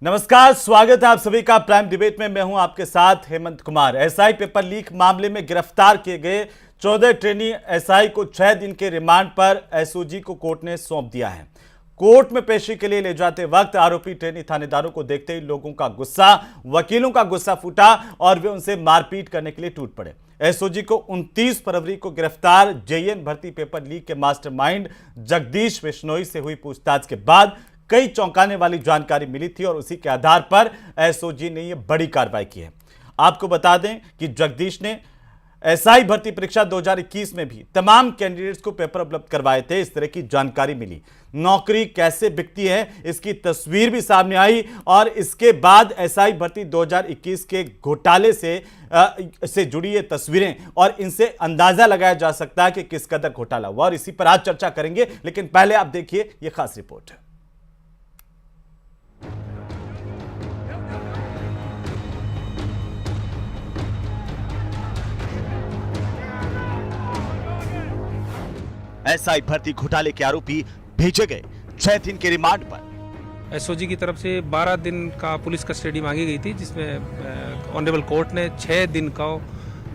नमस्कार, स्वागत है आप सभी का प्राइम डिबेट में। मैं हूं आपके साथ Hemant Kumar. SI paper leak मामले में गिरफ्तार किए गए 14 ट्रेनी एसआई को 6 दिन के रिमांड पर एसओजी को कोर्ट ने सौंप दिया है। कोर्ट में पेशी के लिए ले जाते वक्त आरोपी ट्रेनी थानेदारों को देखते ही लोगों का गुस्सा, वकीलों का गुस्सा फूटा और वे उनसे मारपीट करने के लिए टूट पड़े। एसओजी को 29 फरवरी को गिरफ्तार जेईएन भर्ती पेपर लीक के मास्टरमाइंड जगदीश बिश्नोई से हुई पूछताछ के बाद कई चौंकाने वाली जानकारी मिली थी और उसी के आधार पर एसओजी ने यह बड़ी कार्रवाई की है। आपको बता दें कि जगदीश ने एसआई भर्ती परीक्षा 2021 में भी तमाम कैंडिडेट्स को पेपर उपलब्ध करवाए थे। इस तरह की जानकारी मिली। नौकरी कैसे बिकती है इसकी तस्वीर भी सामने आई और इसके बाद एसआई भर्ती 2021 के घोटाले से जुड़ी ये तस्वीरें और इनसे अंदाजा लगाया जा सकता है कि किस कदर घोटाला हुआ और इसी पर आज चर्चा करेंगे। लेकिन पहले आप देखिए यह खास रिपोर्ट। एसआई भर्ती घोटाले के आरोपी भेजे गए 6 दिन के रिमांड पर। एसओजी की तरफ से 12 दिन का पुलिस कस्टडी मांगी गई थी, जिसमें ऑनरेबल कोर्ट ने 6 दिन का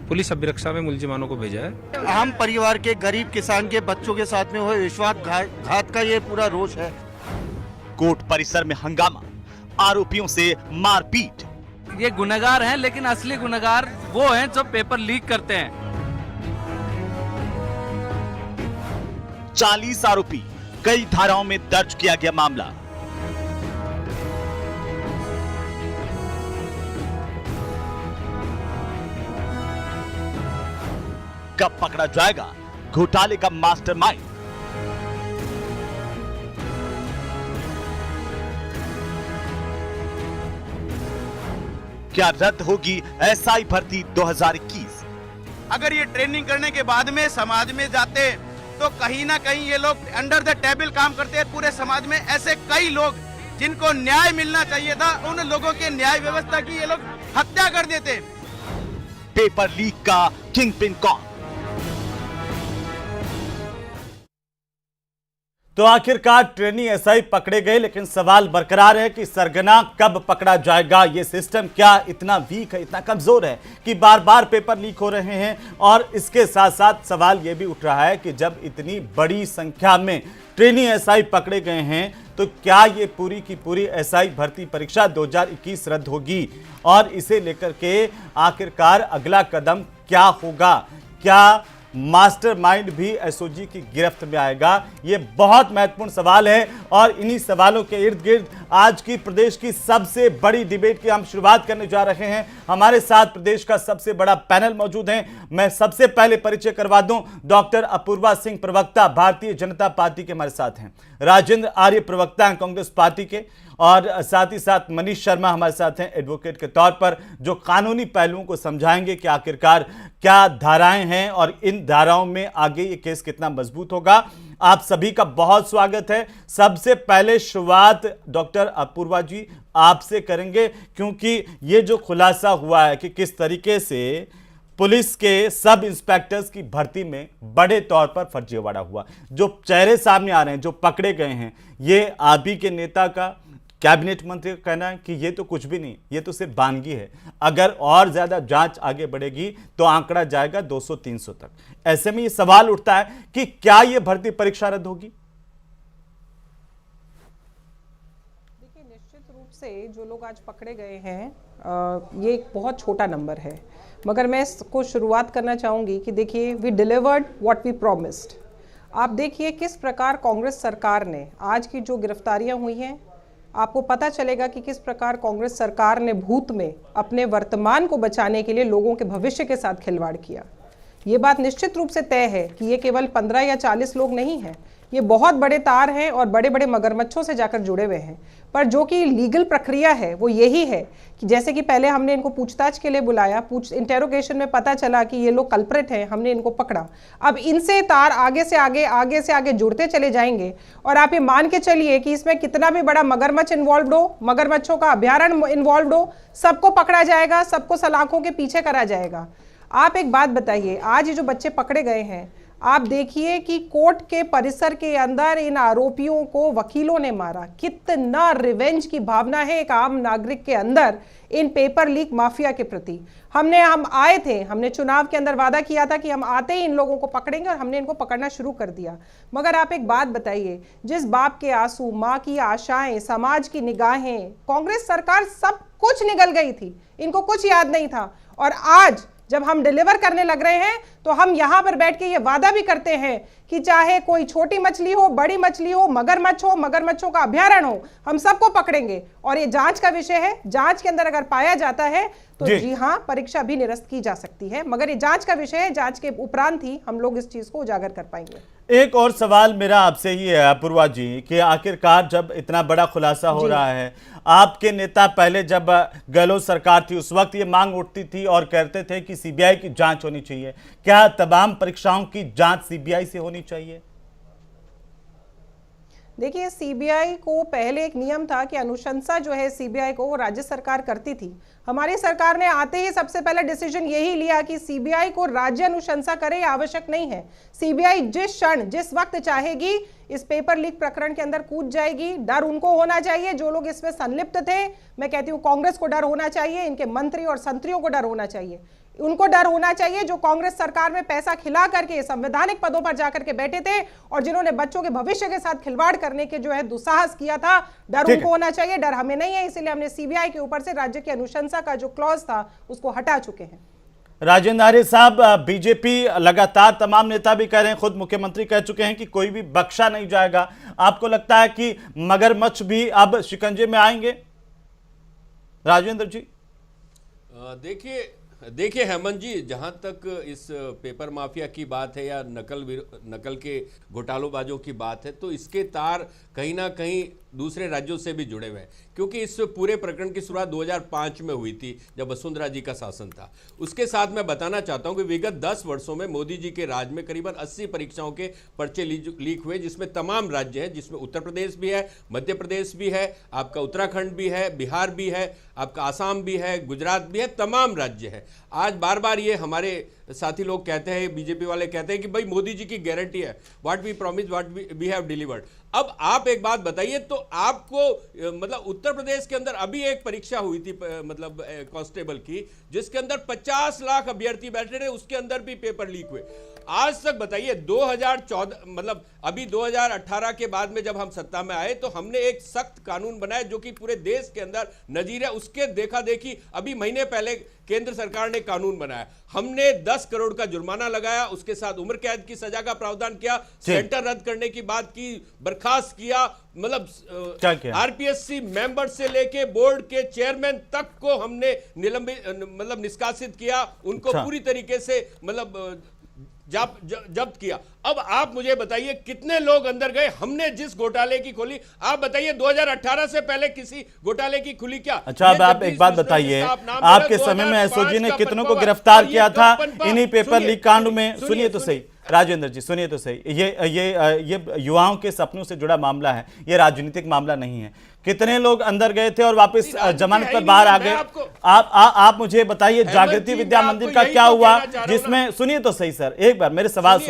पुलिस अभिरक्षा में मुलजिमानों को भेजा है। आम परिवार के गरीब किसान के बच्चों के साथ में हुए विश्वासघात का ये पूरा रोष है। कोर्ट परिसर में हंगामा, आरोपियों से मारपीट। ये गुनहगार हैं, लेकिन असली गुनहगार वो हैं जो पेपर लीक करते हैं। 40 आरोपी, कई धाराओं में दर्ज किया गया मामला। कब पकड़ा जाएगा घोटाले का मास्टरमाइंड? क्या रद्द होगी एसआई भर्ती 2021? अगर ये ट्रेनिंग करने के बाद में समाज में जाते तो कहीं ना कहीं ये लोग अंडर द टेबल काम करते हैं। पूरे समाज में ऐसे कई लोग जिनको न्याय मिलना चाहिए था, उन लोगों के न्याय व्यवस्था की ये लोग हत्या कर देते। पेपर लीक का किंग पिन कौन? तो आखिरकार ट्रेनी एसआई पकड़े गए, लेकिन सवाल बरकरार है कि सरगना कब पकड़ा जाएगा। ये सिस्टम क्या इतना वीक है, इतना कमजोर है कि बार बार पेपर लीक हो रहे हैं? और इसके साथ साथ सवाल यह भी उठ रहा है कि जब इतनी बड़ी संख्या में ट्रेनी एसआई पकड़े गए हैं तो क्या ये पूरी की पूरी एसआई भर्ती परीक्षा 2021 रद्द होगी? और इसे लेकर के आखिरकार अगला कदम क्या होगा? क्या मास्टरमाइंड भी एसओजी की गिरफ्त में आएगा? ये बहुत महत्वपूर्ण सवाल है और इन्हीं सवालों के इर्द गिर्द आज की प्रदेश की सबसे बड़ी डिबेट की हम शुरुआत करने जा रहे हैं। हमारे साथ प्रदेश का सबसे बड़ा पैनल मौजूद है। मैं सबसे पहले परिचय करवा दूं, डॉक्टर अपूर्वा सिंह प्रवक्ता भारतीय जनता पार्टी के हमारे साथ हैं, राजेंद्र आर्य प्रवक्ता हैं कांग्रेस पार्टी के, और साथ ही साथ मनीष शर्मा हमारे साथ हैं एडवोकेट के तौर पर, जो कानूनी पहलुओं को समझाएंगे कि आखिरकार क्या धाराएं हैं और इन धाराओं में आगे ये केस कितना मजबूत होगा। आप सभी का बहुत स्वागत है। सबसे पहले शुरुआत डॉक्टर अपूर्वा जी आपसे करेंगे, क्योंकि ये जो खुलासा हुआ है कि किस तरीके से पुलिस के सब इंस्पेक्टर्स की भर्ती में बड़े तौर पर फर्जीवाड़ा हुआ, जो चेहरे सामने आ रहे हैं, जो पकड़े गए हैं, ये आप ही के नेता का, कैबिनेट मंत्री का कहना है कि ये तो कुछ भी नहीं, ये तो सिर्फ बानगी है। अगर और ज्यादा जांच आगे बढ़ेगी तो आंकड़ा जाएगा 200-300 तक। ऐसे में ये सवाल उठता है कि क्या ये भर्ती परीक्षा रद्द होगी? देखिए, निश्चित रूप से जो लोग आज पकड़े गए हैं ये एक बहुत छोटा नंबर है, मगर मैं इसको शुरुआत करना चाहूंगी कि देखिए, we delivered what we promised. आप देखिए किस प्रकार कांग्रेस सरकार ने आज की जो गिरफ्तारियां हुई हैं, आपको पता चलेगा कि किस प्रकार कांग्रेस सरकार ने भूत में अपने वर्तमान को बचाने के लिए लोगों के भविष्य के साथ खिलवाड़ किया। ये बात निश्चित रूप से तय है कि ये केवल 15 या 40 लोग नहीं हैं, ये बहुत बड़े तार हैं और बड़े बड़े मगरमच्छों से जाकर जुड़े हुए हैं। पर जो कि लीगल प्रक्रिया है वो यही है कि जैसे कि पहले हमने इनको पूछताछ के लिए बुलाया, इंटेरोगेशन में पता चला कि ये लोग कल्प्रिट हैं, हमने इनको पकड़ा। अब इनसे तार आगे से आगे जुड़ते चले जाएंगे और आप ये मान के चलिए कि इसमें कितना भी बड़ा मगरमच्छ इन्वॉल्व हो, मगरमच्छों का अभ्यारण्य इन्वॉल्व हो, सबको पकड़ा जाएगा, सबको सलाखों के पीछे करा जाएगा। आप एक बात बताइए, आज ये जो बच्चे पकड़े गए हैं, आप देखिए कि कोर्ट के परिसर के अंदर इन आरोपियों को वकीलों ने मारा। कितना रिवेंज की भावना है एक आम नागरिक के अंदर इन पेपर लीक माफिया के प्रति। हम आए थे, हमने चुनाव के अंदर वादा किया था कि हम आते ही इन लोगों को पकड़ेंगे और हमने इनको पकड़ना शुरू कर दिया। मगर आप एक बात बताइए, जिस बाप के आंसू, माँ की आशाएं, समाज की निगाहें, कांग्रेस सरकार सब कुछ निगल गई थी, इनको कुछ याद नहीं था। और आज जब हम डिलीवर करने लग रहे हैं तो हम यहां पर बैठ के ये वादा भी करते हैं कि चाहे कोई छोटी मछली हो, बड़ी मछली हो, मगरमच्छ हो, मगरमच्छों का अभयारण्य हो, हम सबको पकड़ेंगे। और ये जांच का विषय है, जांच के अंदर अगर पाया जाता है तो जी हाँ, परीक्षा भी निरस्त की जा सकती है, मगर ये जांच का विषय है, जांच के उपरांत ही हम लोग इस चीज को उजागर कर पाएंगे। एक और सवाल मेरा आपसे ही है अपूर्वा जी कि आखिरकार जब इतना बड़ा खुलासा हो रहा है, आपके नेता पहले जब गहलोत सरकार थी उस वक्त ये मांग उठती थी और कहते थे कि सीबीआई की जांच होनी चाहिए। क्या तमाम परीक्षाओं की जांच सीबीआई से होनी चाहिए? देखिए, सीबीआई को पहले एक नियम था कि अनुशंसा जो है सीबीआई को, वो राज्य सरकार करती थी। हमारी सरकार ने आते ही सबसे पहले डिसीजन यही लिया कि सीबीआई को राज्य अनुशंसा करे, आवश्यक नहीं है। सीबीआई जिस क्षण, जिस वक्त चाहेगी इस पेपर लीक प्रकरण के अंदर कूद जाएगी। डर उनको होना चाहिए जो लोग इसमें संलिप्त थे। मैं कहती हूं कांग्रेस को डर होना चाहिए, इनके मंत्री और संतरियों को डर होना चाहिए। उनको डर होना चाहिए जो कांग्रेस सरकार में पैसा खिला करके संवैधानिक पदों पर जाकर के बैठे थे और जिन्होंने बच्चों के भविष्य के साथ खिलवाड़ करने के जो है दुस्साहस किया था। डर उनको होना चाहिए, डर हमें नहीं है। इसीलिए हमने सीबीआई के ऊपर से राज्य की अनुशंसा का जो क्लॉज था उसको हटा चुके हैं। राजेंद्र आर्य साहब, बीजेपी लगातार, तमाम नेता भी कह रहे हैं, खुद मुख्यमंत्री कह चुके हैं कि कोई भी बख्शा नहीं जाएगा। आपको लगता है कि मगरमच्छ भी अब शिकंजे में आएंगे? राजेंद्र जी देखिए हेमंत जी, जहां तक इस पेपर माफिया की बात है या नकल के घोटालोबाजों की बात है, तो इसके तार कहीं ना कहीं दूसरे राज्यों से भी जुड़े हुए हैं, क्योंकि इस पूरे प्रकरण की शुरुआत 2005 में हुई थी जब वसुंधरा जी का शासन था। उसके साथ मैं बताना चाहता हूं कि विगत 10 वर्षों में मोदी जी के राज में करीबन 80 परीक्षाओं के पर्चे लीक हुए, जिसमें तमाम राज्य हैं, जिसमें उत्तर प्रदेश भी है, मध्य प्रदेश भी है, आपका उत्तराखंड भी है, बिहार भी है, आपका आसाम भी है, गुजरात भी है, तमाम राज्य है। आज बार बार ये हमारे साथी लोग कहते हैं, बीजेपी वाले कहते हैं कि भाई मोदी जी की गारंटी है, what we promise what we have delivered. अब आप एक बात बताइए, तो आपको मतलब उत्तर प्रदेश के अंदर अभी एक परीक्षा हुई थी मतलब कांस्टेबल की, जिसके अंदर 50 लाख अभ्यर्थी बैठे थे, उसके अंदर भी पेपर लीक हुए। आज तक बताइए 2014 मतलब अभी 2018 के बाद में जब हम सत्ता में आए तो हमने एक सख्त कानून बनाया जो कि पूरे देश के अंदर नजीर है। उसके देखा देखी अभी महीने पहले केंद्र सरकार ने कानून बनाया, हमने 10 करोड़ का जुर्माना लगाया, उसके साथ उम्र कैद की सजा का प्रावधान किया, सेंटर रद्द करने की बात की, बर्खास्त किया, मतलब आरपीएससी मेंबर से लेके बोर्ड के चेयरमैन तक को हमने निलंबित मतलब निष्कासित किया, उनको पूरी तरीके से मतलब जब्त किया। अब आप मुझे बताइए कितने लोग अंदर गए? हमने जिस घोटाले की खोली, आप बताइए 2018 से पहले किसी घोटाले की खुली क्या? अच्छा, अब आप एक बात बताइए, आपके समय में एसओजी ने कितनों को गिरफ्तार किया था इन्हीं पेपर लीक कांड में? सुनिए तो सही राजेंद्र जी, सुनिए तो सही, ये युवाओं के सपनों से जुड़ा मामला है, ये राजनीतिक मामला नहीं है। कितने लोग अंदर गए थे और वापस जमानत पर बाहर आ गए? आप मुझे बताइए, जागृति विद्या मंदिर का क्या हुआ जिसमें, सुनिए तो सही सर, एक बार मेरे सवाल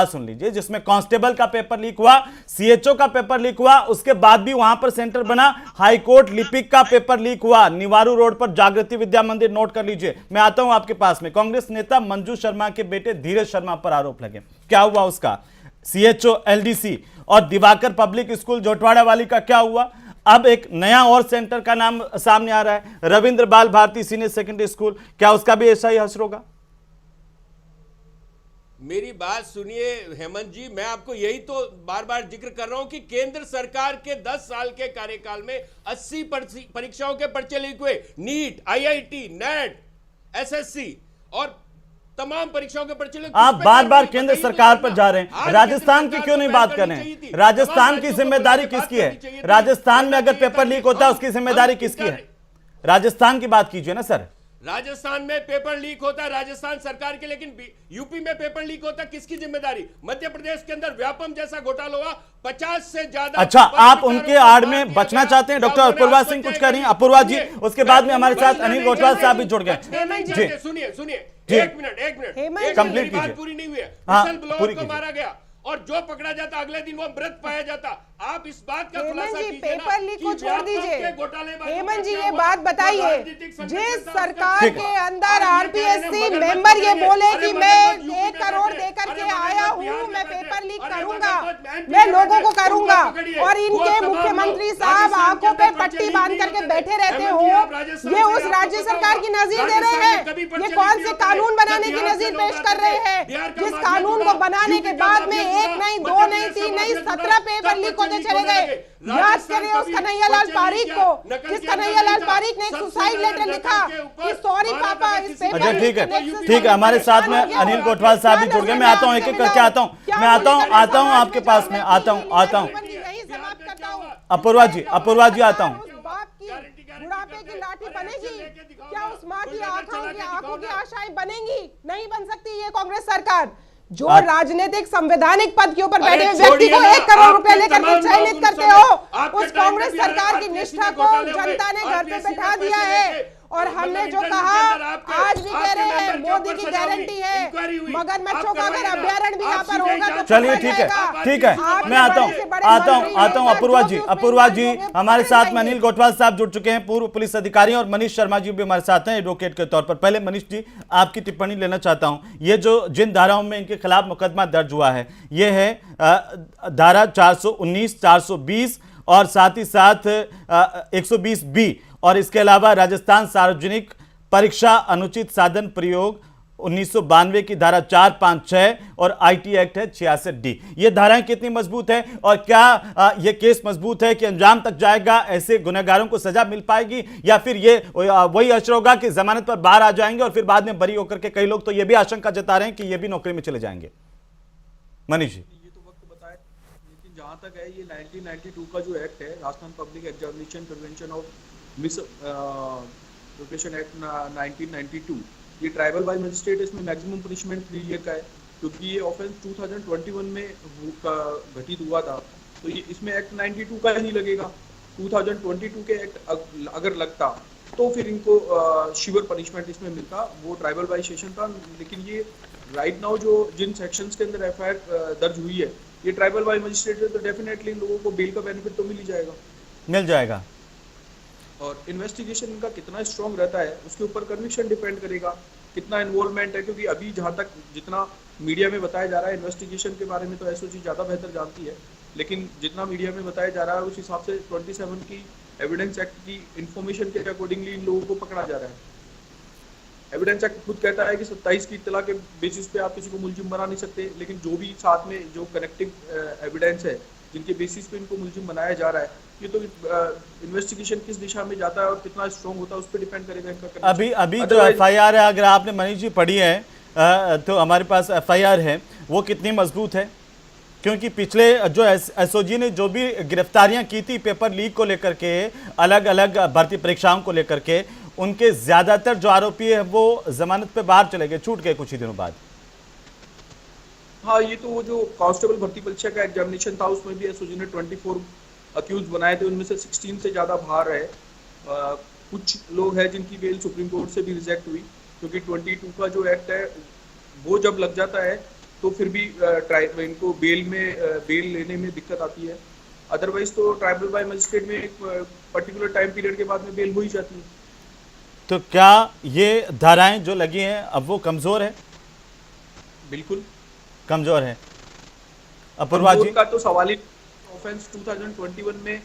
सुन लीजिए, जिसमें कांस्टेबल का पेपर लीक हुआ, सीएचओ का पेपर लीक हुआ, उसके बाद भी वहां पर सेंटर बना, हाईकोर्ट लिपिक का पेपर लीक हुआ, निवारू रोड पर जागृति विद्या मंदिर, नोट कर लीजिए। मैं आता हूं आपके पास में, कांग्रेस नेता मंजू शर्मा के बेटे धीरज शर्मा पर आरोप लगे, क्या हुआ उसका? सीएचओ एलडीसी और दिवाकर पब्लिक स्कूल जोटवाड़ा वाली का क्या हुआ? अब एक नया और सेंटर का नाम सामने आ रहा है, रविंद्र बाल भारती सीनियर सेकेंडरी स्कूल, क्या उसका भी ऐसा ही हश्र होगा? मेरी बात सुनिए हेमंत जी, मैं आपको यही तो बार बार जिक्र कर रहा हूं कि केंद्र सरकार के 10 साल के कार्यकाल में 80 परीक्षाओं के पर्चे लीक हुए, नीट, आईआईटी, नेट, एसएससी और तमाम परीक्षाओं के पर्चे लीक। आप बार बार केंद्र सरकार पर जा रहे हैं, राजस्थान की क्यों नहीं बात कर रहे हैं? राजस्थान की जिम्मेदारी किसकी है? राजस्थान में अगर पेपर लीक होता है उसकी जिम्मेदारी किसकी है? राजस्थान की बात कीजिए ना सर। राजस्थान में पेपर लीक होता है राजस्थान सरकार के, लेकिन यूपी में पेपर लीक होता है किसकी जिम्मेदारी? मध्य प्रदेश के अंदर व्यापम जैसा घोटाला हुआ, 50 से ज्यादा। अच्छा, आप उनके आड़ में बचना चाहते हैं? डॉक्टर अपूर्वा सिंह कुछ कह रही हैं। अपूर्वा जी, उसके बाद में हमारे साथ अनिल गोठवाल साहब भी जुड़ गए। जी सुनिए सुनिए, जी। एक मिनट कंप्लीट बात कीजिए। पूरी नहीं हुई है। हाँ, विसल ब्लोअर पूरी को कीजिए। मारा गया और जो पकड़ा जाता अगले दिन वो मृत पाया जाता। आप इस बात का खुलासा हेमंत जी, कीजिए ना पेपर लीक कि को छोड़ दीजिए। घोटालेबाजों हेमंत का जी, क्या ये हुआ? बात जो बताइए, राजनीतिक संगठन जिस था, सरकार उसका के क्या? अंदर आप ये आरपीएससी कह रहे हैं, मेंबर ये मध्य बोले प्रदेश कि में, मैं अरे मध्य 1 करोड़ प्रदेश, देकर अरे के मध्य आया प्रदेश, हूँ, मैं बिहार में पेपर लीक अरे करूंगा, मध्य प्रदेश, मैं लोगों को उनको करूंगा। पकड़िए। और वो इनके तमाम मुख्यमंत्री लोग साहब राजस्थान आंखों के पे अंदर पट्टी पर्चे बांध लीक करके नहीं बैठे होते। रहते हेमंत जी, हो, आप राजस्थान ये से उस आपको राज्य पता सरकार होगा, की नजीर दे रहे राजस्थान में हैं। कभी ये पर्चे कौन लीक से नहीं होते। कानून बनाने की जब बिहार नजीर से पेश लोग कर आते रहे थे, हैं, बिहार का जिस माफिया कानून जुड़ा, को बनाने यूपी के का बाद में माफिया 1 जुड़ा, नहीं, 2 मध्य नहीं, प्रदेश 3 का नहीं, माफिया 17 जुड़ा, पेपर तब लीक पर्चे होते लीक चले होने गए। लगे। याद राजस्थान करिए उस कभी कन्हैयालाल पर्चे पारीक लीक को, किया, नकल जिस के अंदर कन्हैयालाल नहीं था। पारीक ने एक सबसे सुसाइड ज्यादा लेटर नकल लिखा के ऊपर कि सॉरी भारत पापा, अगर इस किसी पेपर अच्छा, लीक ठीक के है, नेक्सस ठीक है, हमारे साथ में क्या हो अनिल गया? गोठवाल साहब भी क्या जुड़ गए। मैं नजरिया आता हूं, एक आपसे एक करके मिला? आता हूं, क्या मैं आता हूं, बोली आता हूं समाज आपके में पास जो में, मैं आता हूं, थी, आता हूं। यही समाप्त करता हूं। अपूर्वा जी, अपूर्वा जी, आता हूं। उस बाप की बुढ़ापे की लाठी बनेगी? क्या उस माँ की आंखों की आशाएं बनेंगी? नहीं बन सकती ये कांग्रेस सरकार। जो राजनीतिक संवैधानिक पद के ऊपर बैठे हुए व्यक्ति को 1 करोड़ रुपए लेकर के चयनित करते हो, उस कांग्रेस सरकार की निष्ठा को जनता ने घर पे बैठा दिया है। और हमने जो कहा, आज भी कह रहे हैं, मोदी की गारंटी है, मगरमच्छों का अगर अभ्यारण्य भी यहाँ पर होगा तो चलिए, ठीक है, ठीक है, मैं आता हूं, अपूर्वा जी, अपूर्वा जी, हमारे साथ में अनिल गोठवाल साहब जुड़ चुके हैं, पूर्व पुलिस अधिकारी, और मनीष शर्मा जी भी हमारे साथ हैं एडवोकेट के तौर पर। पहले मनीष जी, आपकी टिप्पणी लेना चाहता हूं। ये जो जिन धाराओं में इनके खिलाफ मुकदमा दर्ज हुआ है, ये है धारा 419, 420 और साथ ही साथ 120B, और इसके अलावा राजस्थान सार्वजनिक परीक्षा अनुचित साधन प्रयोग 1992 की धारा 456 और आईटी एक्ट है 66D। ये धाराएं कितनी मजबूत है, और क्या ये केस मजबूत है कि अंजाम तक जाएगा, ऐसे गुनहगारों को सजा मिल पाएगी, या फिर ये वही असर होगा कि जमानत पर बाहर आ जाएंगे और फिर बाद में बरी होकर के कई लोग तो ये भी आशंका जता रहे हैं कि ये भी नौकरी में चले जाएंगे? मनीष जी। ये तो वक्त बताए, लेकिन जहाँ तक है ये 1992 का जो एक्ट है, Rajasthan public examination prevention of miss preparation act 1992, ये ट्राइबल बाय मजिस्ट्रेट, इसमें मैक्सिमम पनिशमेंट 3 ईयर का है, क्योंकि ये ऑफेंस 2021 में घटित हुआ था, तो ये इसमें एक्ट 92 का ही लगेगा। 2022 के एक्ट अगर लगता तो फिर इनको शिवर पनिशमेंट इसमें मिलता, वो ट्राइबल बाय सेशन था। लेकिन ये राइट नाउ जो जिन सेक्शंस के अंदर एफआईआर दर्ज हुई है, ये ट्राइबल बाय मजिस्ट्रेट है, तो डेफिनेटली लोगों को बेल का बेनिफिट तो मिल ही जाएगा, मिल जाएगा। और इन्वेस्टिगेशन इनका कितना स्ट्रॉन्ग रहता है उसके ऊपर कन्विक्शन डिपेंड करेगा, कितना इन्वॉल्वमेंट है। क्योंकि अभी जहाँ तक जितना मीडिया में बताया जा रहा है, इन्वेस्टिगेशन के बारे में तो एसओजी ज़्यादा बेहतर जानती है, लेकिन जितना मीडिया में बताया जा रहा है उस हिसाब से 27 की एविडेंस एक्ट की इंफॉर्मेशन के अकॉर्डिंगली इन लोगों को पकड़ा जा रहा है। एविडेंस एक्ट खुद कहता है कि 27 की इत्तला के बेसिस पे आप किसी को मुलजिम बना नहीं सकते, लेकिन जो भी साथ में जो कनेक्टिव एविडेंस है जिनके बेसिस पे इनको मुलजिम बनाया जा रहा है, ये तो इन्वेस्टिगेशन किस दिशा में जाता है और कितना स्ट्रॉन्ग होता है उस पर डिपेंड करेगा इनका। अभी जो एफआईआर है, अगर आपने मनीष जी पढ़ी है तो हमारे पास एफआईआर है, वो कितनी मजबूत है? क्योंकि पिछले जो एसओजी ने जो भी गिरफ्तारियां की थी पेपर लीक को लेकर के, अलग अलग भर्ती परीक्षाओं को लेकर के, उनके ज्यादातर जो आरोपी है वो जमानत पे बाहर चले गए, छूट गए कुछ ही दिनों बाद। हाँ, ये तो वो जो कांस्टेबल भर्ती परीक्षा का एग्जामिनेशन था उसमें भी एसओजी ने 24 अक्यूज बनाए थे, उनमें से 16 से ज़्यादा बाहर रहे। कुछ लोग हैं जिनकी बेल सुप्रीम कोर्ट से भी रिजेक्ट हुई, क्योंकि 22 का जो एक्ट है वो जब लग जाता है तो फिर भी इनको बेल लेने में दिक्कत आती है। अदरवाइज तो ट्राइबल बाय मजिस्ट्रेट में एक पर्टिकुलर टाइम पीरियड के बाद में बेल हो ही जाती है। तो क्या ये धाराएं जो लगी हैं अब वो कमजोर है? बिल्कुल कमजोर है। अपूर्वा जी का तो सवाल ही, ऑफेंस 2021 में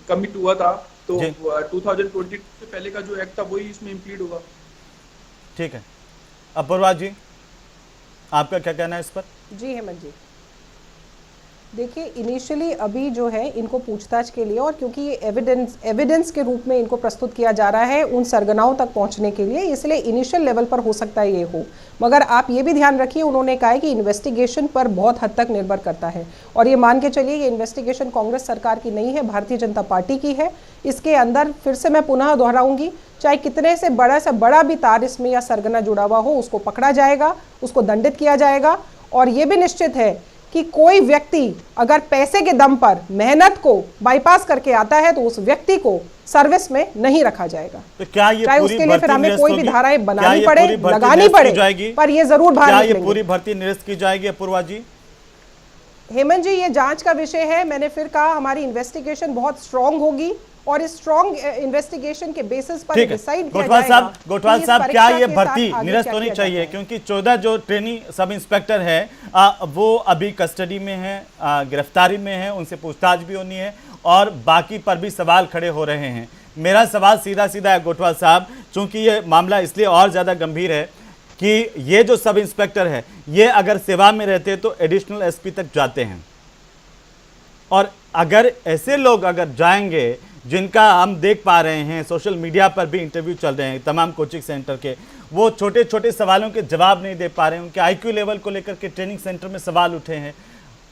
कमिट हुआ था, तो 2022 से पहले का जो एक्ट था वही इसमें इंप्लीड होगा। ठीक है, अपूर्वा जी आपका क्या कहना है इस पर? जी हेमंत जी, देखिए, इनिशियली अभी जो है इनको पूछताछ के लिए, और क्योंकि ये एविडेंस के रूप में इनको प्रस्तुत किया जा रहा है उन सरगनाओं तक पहुंचने के लिए, इसलिए इनिशियल लेवल पर हो सकता है ये हो। मगर आप ये भी ध्यान रखिए, उन्होंने कहा है कि इन्वेस्टिगेशन पर बहुत हद तक निर्भर करता है, और ये मान के चलिए ये इन्वेस्टिगेशन कांग्रेस सरकार की नहीं है, भारतीय जनता पार्टी की है। इसके अंदर फिर से मैं पुनः दोहराऊंगी, चाहे कितने से बड़ा भी तार इसमें या सरगना जुड़ा हुआ हो, उसको पकड़ा जाएगा, उसको दंडित किया जाएगा। और ये भी निश्चित है कि कोई व्यक्ति अगर पैसे के दम पर मेहनत को बाईपास करके आता है तो उस व्यक्ति को सर्विस में नहीं रखा जाएगा। तो क्या ये चाहे पूरी उसके लिए फिर हमें निरस्त कोई भी होगी? धाराएं क्या बनानी ये पड़े, पूरी भर्ती लगानी निरस्त की पड़े, जाएगी? पर ये जरूर क्या बाहर ये निकलेंगे। पूरी भर्ती निरस्त की जाएगी अपूर्वा जी? हेमंत जी, ये जांच का विषय है। मैंने फिर कहा हमारी इन्वेस्टिगेशन बहुत स्ट्रांग होगी, और इस स्ट्रांग इन्वेस्टिगेशन के बेसिस पर डिसाइड किया जाएगा। गोठवाल साहब, क्या ये भर्ती निरस्त होनी चाहिए? क्योंकि 14 जो ट्रेनी सब इंस्पेक्टर है वो अभी कस्टडी में है, गिरफ्तारी में है, उनसे पूछताछ भी होनी है, और बाकी पर भी सवाल खड़े हो रहे हैं। मेरा सवाल सीधा सीधा है गोठवाल साहब, चूंकि ये मामला इसलिए और ज़्यादा गंभीर है कि ये जो सब इंस्पेक्टर है ये अगर सेवा में रहते तो एडिशनल एसपी तक जाते हैं, और अगर ऐसे लोग अगर जाएंगे जिनका हम देख पा रहे हैं, सोशल मीडिया पर भी इंटरव्यू चल रहे हैं तमाम कोचिंग सेंटर के, वो छोटे छोटे सवालों के जवाब नहीं दे पा रहे हैं, उनके आईक्यू लेवल को लेकर के ट्रेनिंग सेंटर में सवाल उठे हैं।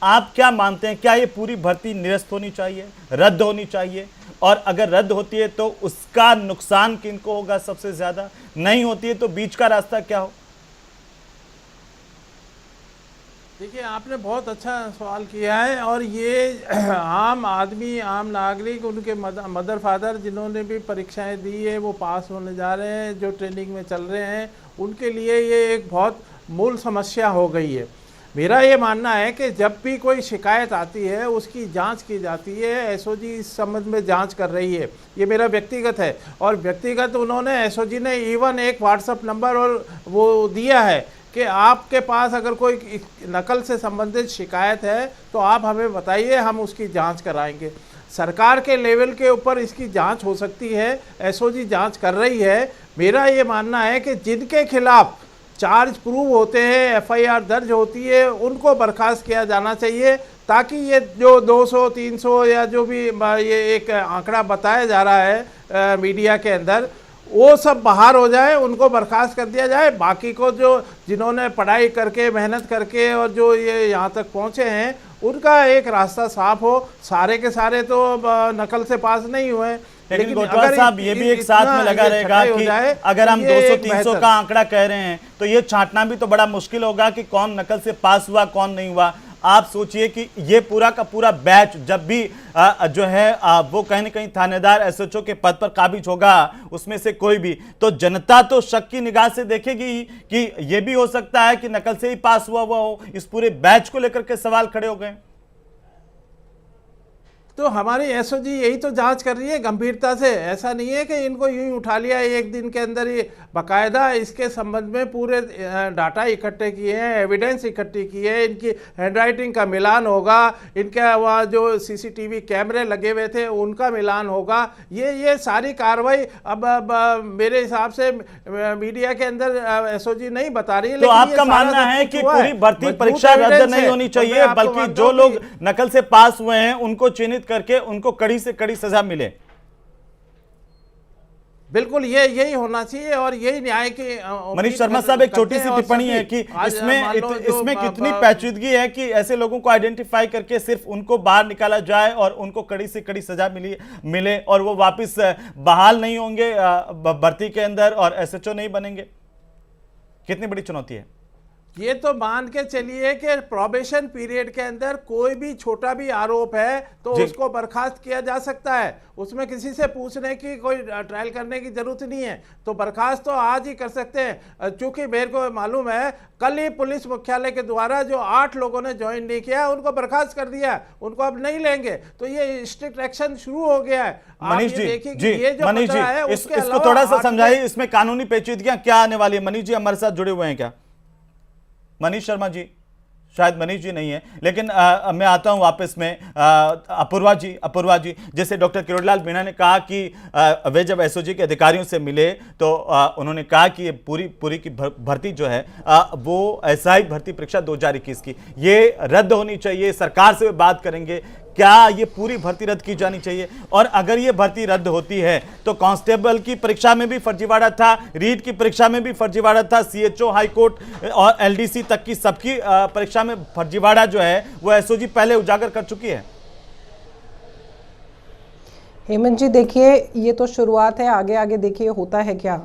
आप क्या मानते हैं, क्या ये पूरी भर्ती निरस्त होनी चाहिए, रद्द होनी चाहिए? और अगर रद्द होती है तो उसका नुकसान किनको होगा सबसे ज़्यादा? नहीं होती है तो बीच का रास्ता क्या हो? देखिए, आपने बहुत अच्छा सवाल किया है, और ये आम आदमी, आम नागरिक, उनके मदर फादर जिन्होंने भी परीक्षाएं दी है, वो पास होने जा रहे हैं, जो ट्रेनिंग में चल रहे हैं, उनके लिए ये एक बहुत मूल समस्या हो गई है। मेरा ये मानना है कि जब भी कोई शिकायत आती है उसकी जांच की जाती है। एसओजी इस संबंध में जांच कर रही है, ये मेरा व्यक्तिगत है, और व्यक्तिगत उन्होंने एसओजी ने इवन एक व्हाट्सएप नंबर और वो दिया है कि आपके पास अगर कोई नकल से संबंधित शिकायत है तो आप हमें बताइए, हम उसकी जांच कराएंगे। सरकार के लेवल के ऊपर इसकी जांच हो सकती है, एसओजी जांच कर रही है। मेरा ये मानना है कि जिनके खिलाफ चार्ज प्रूव होते हैं, एफआईआर दर्ज होती है, उनको बर्खास्त किया जाना चाहिए, ताकि ये जो 200, 300 या जो भी ये एक आंकड़ा बताया जा रहा है मीडिया के अंदर, वो सब बाहर हो जाए, उनको बर्खास्त कर दिया जाए। बाकी को जो जिन्होंने पढ़ाई करके, मेहनत करके और जो ये यहाँ तक पहुँचे हैं, उनका एक रास्ता साफ हो। सारे के सारे तो नकल से पास नहीं हुए, लेकिन गोठवाल साहब ये भी एक साथ में लगा रहेगा कि अगर हम 200-300 का आंकड़ा कह रहे हैं तो ये छांटना भी तो बड़ा मुश्किल होगा कि कौन नकल से पास हुआ, कौन नहीं हुआ। आप सोचिए कि ये पूरा का पूरा बैच जब भी जो है वो कहीं ना कहीं थानेदार, एसएचओ के पद पर काबिज होगा, उसमें से कोई भी, तो जनता तो शक की निगाह से देखेगी कि ये भी हो सकता है कि नकल से ही पास हुआ हो। इस पूरे बैच को लेकर के सवाल खड़े हो गए। तो हमारी एसओजी यही तो जांच कर रही है गंभीरता से। ऐसा नहीं है कि इनको यूं ही उठा लिया एक दिन के अंदर, ही बाकायदा इसके संबंध में पूरे डाटा इकट्ठे किए हैं, एविडेंस इकट्ठी की है, इनकी हैंडराइटिंग का मिलान होगा, इनके वहाँ जो सीसीटीवी कैमरे लगे हुए थे उनका मिलान होगा। ये सारी कार्रवाई अब मेरे हिसाब से मीडिया के अंदर एसओजी नहीं बता रही है। तो आपका मानना है कि पूरी भर्ती परीक्षा रद्द नहीं होनी चाहिए, बल्कि जो लोग नकल से पास हुए हैं उनको चिन्हित करके उनको कड़ी से कड़ी सजा मिले? बिल्कुल, यही होना चाहिए, और यही न्याय की। मनीष शर्मा साहब, एक छोटी सी टिप्पणी है कि इसमें कितनी पेचीदगी है कि ऐसे लोगों को आइडेंटिफाई करके सिर्फ उनको बाहर निकाला जाए और उनको कड़ी से कड़ी सजा मिले और वो वापस बहाल नहीं होंगे भर्ती के अंदर और एसएचओ नहीं बनेंगे। कितनी बड़ी चुनौती है ये? तो मान के चलिए कि प्रोबेशन पीरियड के अंदर कोई भी छोटा भी आरोप है तो उसको बर्खास्त किया जा सकता है, उसमें किसी से पूछने की, कोई ट्रायल करने की जरूरत नहीं है। तो बर्खास्त तो आज ही कर सकते हैं। चूंकि मेरे को मालूम है कल ही पुलिस मुख्यालय के द्वारा जो 8 लोगों ने ज्वाइन नहीं किया उनको बर्खास्त कर दिया, उनको अब नहीं लेंगे। तो ये स्ट्रिक्ट एक्शन शुरू हो गया है। मनीष जी, मनीष जी, इसको थोड़ा सा समझाइए, इसमें कानूनी पेचीदगियां क्या आने वाली है? मनीष जी हमारे साथ जुड़े हुए हैं क्या? मनीष शर्मा जी, शायद मनीष जी नहीं है, लेकिन मैं आता हूं वापस में अपूर्वा जी जैसे डॉक्टर किरोड़ीलाल मीणा ने कहा कि वे जब एसओजी के अधिकारियों से मिले तो उन्होंने कहा कि ये पूरी की भर्ती जो है वो एसआई भर्ती परीक्षा 2021 की ये रद्द होनी चाहिए, सरकार से बात करेंगे, क्या ये पूरी भर्ती रद्द की जानी चाहिए? और अगर ये भर्ती रद्द होती है तो कांस्टेबल की परीक्षा में भी फर्जीवाड़ा था, रीट की परीक्षा में भी फर्जीवाड़ा था, सीएचओ, हाईकोर्ट और एलडीसी तक की सबकी परीक्षा में फर्जीवाड़ा जो है वो एसओजी पहले उजागर कर चुकी है। हेमंत जी देखिए, ये तो शुरुआत है, आगे आगे देखिए होता है क्या।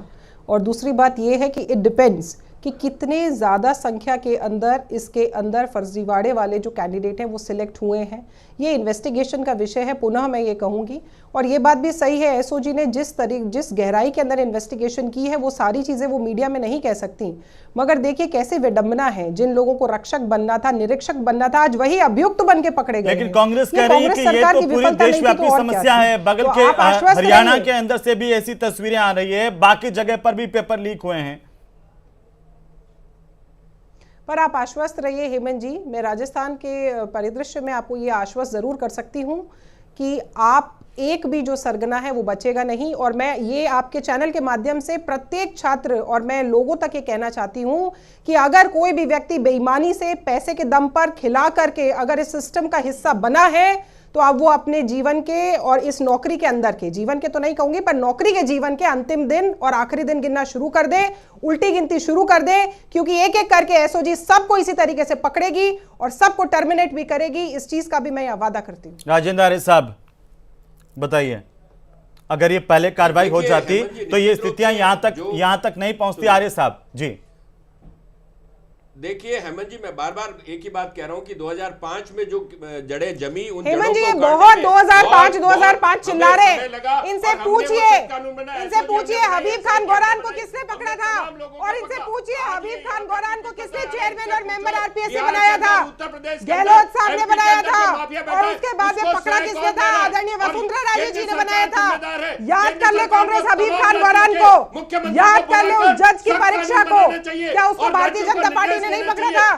और दूसरी बात ये है कि इट डिपेंड्स कि कितने ज़्यादा संख्या के अंदर इसके अंदर फर्जीवाड़े वाले जो कैंडिडेट हैं वो सिलेक्ट हुए हैं। ये इन्वेस्टिगेशन का विषय है, पुनः मैं ये कहूँगी। और ये बात भी सही है, एसओजी ने जिस गहराई के अंदर इन्वेस्टिगेशन की है वो सारी चीज़ें वो मीडिया में नहीं कह सकती। मगर देखिए कैसे विडंबना है, जिन लोगों को रक्षक बनना था, निरीक्षक बनना था, आज वही अभियुक्त बन के पकड़े गए। लेकिन कांग्रेस कह रही है कि ये तो पूरी देशव्यापी समस्या है, बगल के हरियाणा के अंदर से भी ऐसी तस्वीरें आ रही है, बाकी जगह पर भी पेपर लीक हुए हैं। पर आप आश्वस्त रहिए हेमंत जी, मैं राजस्थान के परिदृश्य में आपको ये आश्वस्त जरूर कर सकती हूँ कि आप एक भी जो सरगना है वो बचेगा नहीं। और मैं ये आपके चैनल के माध्यम से प्रत्येक छात्र और मैं लोगों तक ये कहना चाहती हूँ कि अगर कोई भी व्यक्ति बेईमानी से पैसे के दम पर खिला करके अगर इस सिस्टम का हिस्सा बना है तो अब वो अपने जीवन के और इस नौकरी के अंदर के जीवन के तो नहीं कहूंगी पर नौकरी के जीवन के अंतिम दिन और आखिरी दिन गिनना शुरू कर दे, उल्टी गिनती शुरू कर दे, क्योंकि एक एक करके एसओजी सबको इसी तरीके से पकड़ेगी और सबको टर्मिनेट भी करेगी। इस चीज का भी मैं वादा करती हूँ। राजेंद्र आर्य साहब बताइए, अगर ये पहले कार्रवाई हो जाती तो ये स्थितियां यहां तक नहीं पहुंचती। आर्य साहब जी देखिए हेमंत जी, मैं बार बार एक ही बात कह रहा हूं कि 2005 में जो जड़ें जमी उन हेमंत जी बहुत 2005 चिल्ला रहे, इनसे पूछिए हबीब खान गौरान को किसने पकड़ा था और इनसे पूछिए हबीब खान गौरान को किसने चेयरमैन और मेंबर आरपीएससी बनाया था? गहलोत साहब ने बनाया था। और उसके बाद में पकड़ा किसने था? आदरणीय वसुंधरा राजे जी ने बनाया था। याद कर ले कांग्रेस हबीब खान गौरान को, याद कर ले उस जज की परीक्षा को, क्या उसको भारतीय जनता पार्टी नहीं पकड़ा था?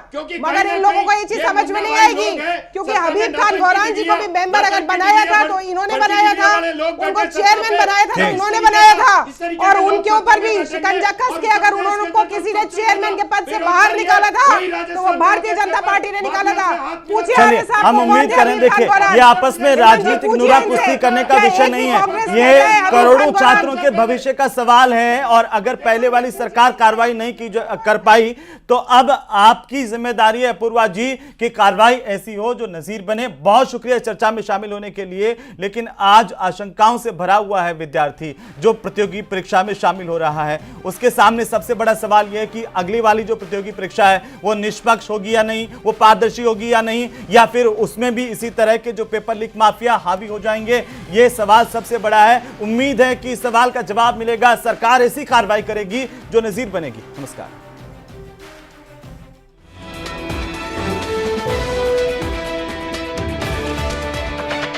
मगर इन लोगों को ये चीज समझ में नहीं आएगी, क्योंकि हबीब खान गौरान जी को भी मेंबर अगर बनाया था तो इन्होंने बनाया था, उनको चेयरमैन बनाया था तो इन्होंने बनाया था। और उनके ऊपर भी शिकंजा कस के अगर उनको किसी ने चेयरमैन के पद से बाहर निकाला था तो वो भारतीय जनता पार्टी ने निकाला था। पूछिए हम उम्मीद करें, देखिए ये आपस में राजनीतिक नुरा कुश्ती करने का विषय नहीं है, ये करोड़ों छात्रों के भविष्य का सवाल है। और अगर पहले वाली सरकार कार्रवाई नहीं कर पाई तो अब आपकी जिम्मेदारी है अपूर्वा जी कि कार्रवाई ऐसी हो जो नजीर बने। बहुत शुक्रिया चर्चा में शामिल होने के लिए, लेकिन आज आशंकाओं से भरा हुआ है विद्यार्थी जो प्रतियोगी परीक्षा में शामिल हो रहा है। उसके सामने सबसे बड़ा सवाल यह है कि अगली वाली जो प्रतियोगी परीक्षा है वो निष्पक्ष होगी या नहीं, वो पारदर्शी होगी या नहीं, या फिर उसमें भी इसी तरह के जो पेपर लीक माफिया हावी हो जाएंगे। ये सवाल सबसे बड़ा है। उम्मीद है कि इस सवाल का जवाब मिलेगा, सरकार ऐसी कार्रवाई करेगी जो नजीर बनेगी। नमस्कार।